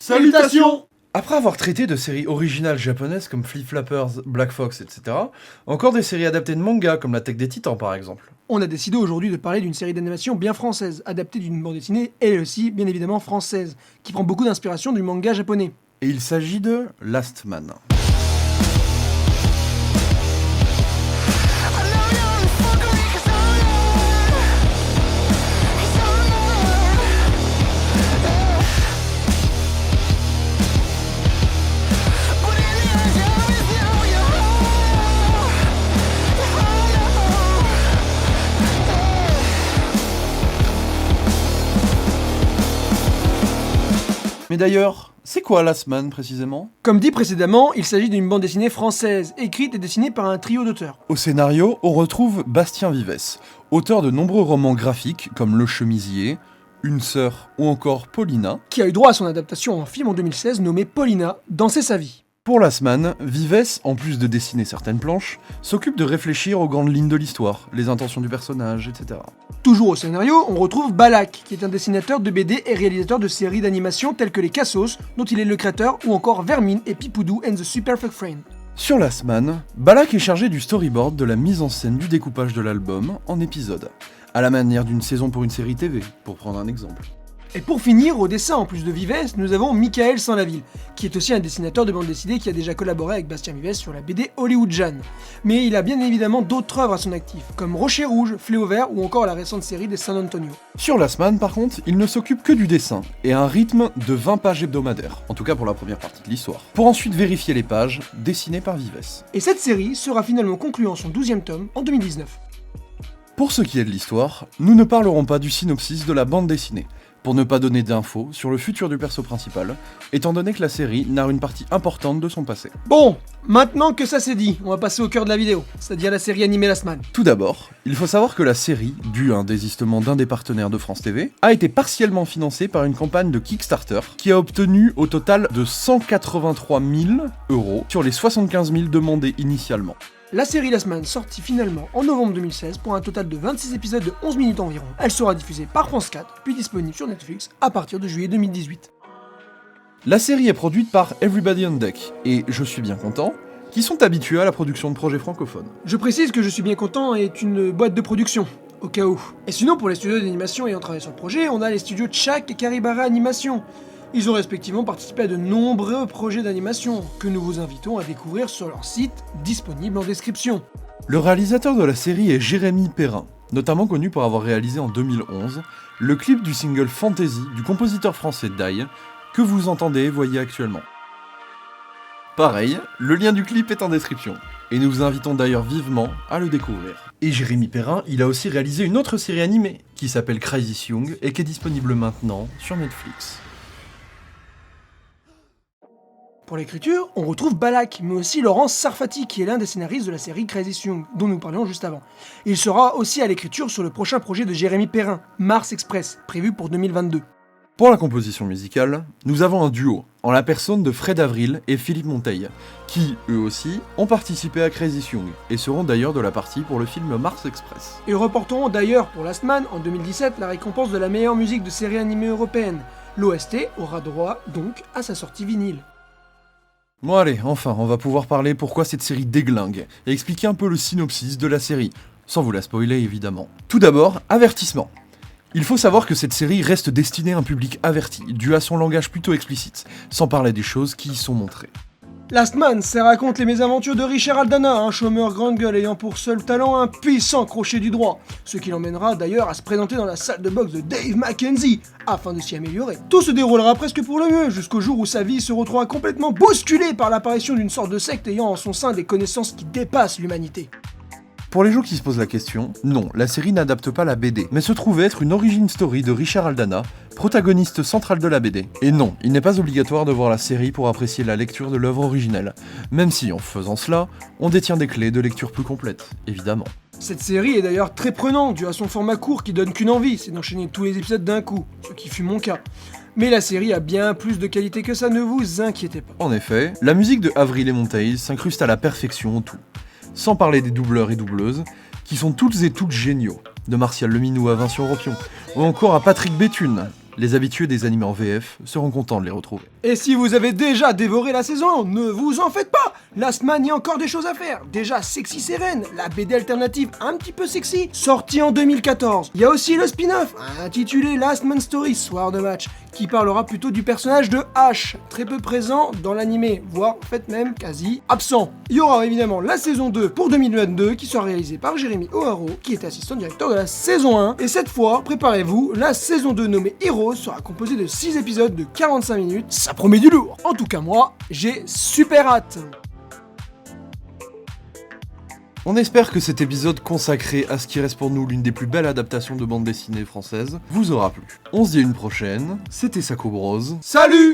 Salutations! Après avoir traité de séries originales japonaises comme Flip Flappers, Black Fox, etc., encore des séries adaptées de manga comme l'Attaque des Titans par exemple. On a décidé aujourd'hui de parler d'une série d'animation bien française, adaptée d'une bande dessinée, elle aussi bien évidemment française, qui prend beaucoup d'inspiration du manga japonais. Et il s'agit de Last Man. Mais d'ailleurs, c'est quoi Last Man précisément ? Comme dit précédemment, il s'agit d'une bande dessinée française, écrite et dessinée par un trio d'auteurs. Au scénario, on retrouve Bastien Vivès, auteur de nombreux romans graphiques comme Le Chemisier, Une sœur ou encore Paulina, Qui a eu droit à son adaptation en film en 2016 nommée Paulina, Danser sa vie. Pour Last Man, Vivès, en plus de dessiner certaines planches, s'occupe de réfléchir aux grandes lignes de l'histoire, les intentions du personnage, etc. Toujours au scénario, on retrouve Balak, qui est un dessinateur de BD et réalisateur de séries d'animation telles que les Cassos, dont il est le créateur, ou encore Vermine et Pipoudou and the Super Perfect Friend. Sur Last Man, Balak est chargé du storyboard, de la mise en scène du découpage de l'album en épisodes, à la manière d'une saison pour une série TV, pour prendre un exemple. Et pour finir, au dessin, en plus de Vivès, nous avons Michael Sanlaville, qui est aussi un dessinateur de bande dessinée qui a déjà collaboré avec Bastien Vivès sur la BD Hollywood Jeanne. Mais il a bien évidemment d'autres œuvres à son actif, comme Rocher Rouge, Fléau Vert ou encore la récente série des San Antonio. Sur Last Man, par contre, il ne s'occupe que du dessin, et à un rythme de 20 pages hebdomadaires, en tout cas pour la première partie de l'histoire, pour ensuite vérifier les pages, dessinées par Vivès. Et cette série sera finalement conclue en son 12e tome en 2019. Pour ce qui est de l'histoire, nous ne parlerons pas du synopsis de la bande dessinée, pour ne pas donner d'infos sur le futur du perso principal, étant donné que la série narre une partie importante de son passé. Bon, maintenant que ça c'est dit, on va passer au cœur de la vidéo, c'est-à-dire la série animée Last Man. Tout d'abord, il faut savoir que la série, due à un désistement d'un des partenaires de France TV, a été partiellement financée par une campagne de Kickstarter qui a obtenu au total de 183 000 € sur les 75 000 demandés initialement. La série Last Man sortit finalement en novembre 2016 pour un total de 26 épisodes de 11 minutes environ. Elle sera diffusée par France 4, puis disponible sur Netflix à partir de juillet 2018. La série est produite par Everybody on Deck, et je suis bien content, qui sont habitués à la production de projets francophones. Je précise que Je suis bien content est une boîte de production, au cas où. Et sinon pour les studios d'animation ayant travaillé sur le projet, on a les studios Tchak et Caribara Animation. Ils ont respectivement participé à de nombreux projets d'animation, que nous vous invitons à découvrir sur leur site, disponible en description. Le réalisateur de la série est Jérémy Perrin, notamment connu pour avoir réalisé en 2011 le clip du single Fantasy du compositeur français Dai, que vous entendez et voyez actuellement. Pareil, le lien du clip est en description, et nous vous invitons d'ailleurs vivement à le découvrir. Et Jérémy Perrin, il a aussi réalisé une autre série animée, qui s'appelle Crazy Young, et qui est disponible maintenant sur Netflix. Pour l'écriture, on retrouve Balak, mais aussi Laurence Sarfati, qui est l'un des scénaristes de la série Crazy Young, dont nous parlions juste avant. Il sera aussi à l'écriture sur le prochain projet de Jérémy Perrin, Mars Express, prévu pour 2022. Pour la composition musicale, nous avons un duo, en la personne de Fred Avril et Philippe Monteil, qui, eux aussi, ont participé à Crazy Young, et seront d'ailleurs de la partie pour le film Mars Express. Et reporteront d'ailleurs pour Last Man, en 2017, la récompense de la meilleure musique de série animée européenne. L'OST aura droit, donc, à sa sortie vinyle. Bon allez, enfin, on va pouvoir parler pourquoi cette série déglingue, et expliquer un peu le synopsis de la série, sans vous la spoiler évidemment. Tout d'abord, avertissement. Il faut savoir que cette série reste destinée à un public averti, dû à son langage plutôt explicite, sans parler des choses qui y sont montrées. Last Man, ça raconte les mésaventures de Richard Aldana, un chômeur grande gueule ayant pour seul talent un puissant crochet du droit, ce qui l'emmènera d'ailleurs à se présenter dans la salle de boxe de Dave McKenzie, afin de s'y améliorer. Tout se déroulera presque pour le mieux, jusqu'au jour où sa vie se retrouvera complètement bousculée par l'apparition d'une sorte de secte ayant en son sein des connaissances qui dépassent l'humanité. Pour les gens qui se posent la question, non, la série n'adapte pas la BD, mais se trouve être une origin story de Richard Aldana, protagoniste central de la BD. Et non, il n'est pas obligatoire de voir la série pour apprécier la lecture de l'œuvre originelle, même si en faisant cela, on détient des clés de lecture plus complètes, évidemment. Cette série est d'ailleurs très prenante, dû à son format court qui donne qu'une envie, c'est d'enchaîner tous les épisodes d'un coup, ce qui fut mon cas. Mais la série a bien plus de qualité que ça, ne vous inquiétez pas. En effet, la musique de Avril et Monteil s'incruste à la perfection en tout. Sans parler des doubleurs et doubleuses, qui sont toutes et toutes géniaux, de Martial Leminou à Vincent Ropion, ou encore à Patrick Béthune. Les habitués des animés en VF seront contents de les retrouver. Et si vous avez déjà dévoré la saison, ne vous en faites pas. Last Man, il y a encore des choses à faire. Déjà Sexy Seren, la BD alternative un petit peu sexy, sortie en 2014. Il y a aussi le spin-off, intitulé Last Man Story, Soir de match, qui parlera plutôt du personnage de Ash, très peu présent dans l'animé, voire en fait même quasi absent. Il y aura évidemment la saison 2 pour 2022 qui sera réalisée par Jérémy O'Haro, qui est assistant directeur de la saison 1. Et cette fois, préparez-vous, la saison 2 nommée Heroes sera composée de 6 épisodes de 45 minutes. Ça promet du lourd. En tout cas moi, j'ai super hâte. On espère que cet épisode consacré à ce qui reste pour nous l'une des plus belles adaptations de bande dessinée française vous aura plu. On se dit à une prochaine, c'était Sako Bros. Salut!